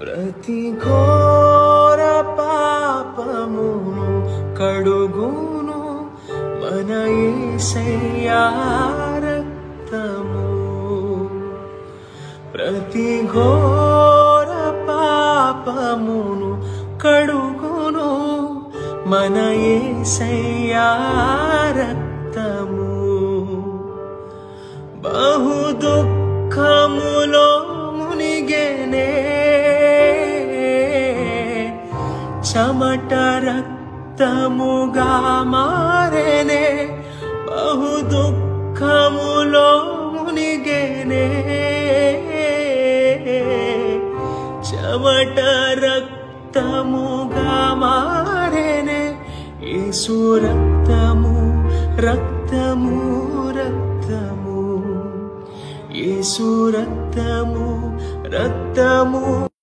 ప్రతి ఘోర పాపమును కడుగును మన యేసయ్యా రక్తము. ప్రతి ఘోర పాపమును కడుగును మన యేసయ్యా రక్తము. బహు దుఃఖములో మునిగెనే చెమట రక్తముగా మారెనే. బహు దుఃఖములో మునిగెనే చెమట రక్తముగా మారెనే. యేసు రక్తము రక్తము రక్తము, యేసు రక్తము రక్తము.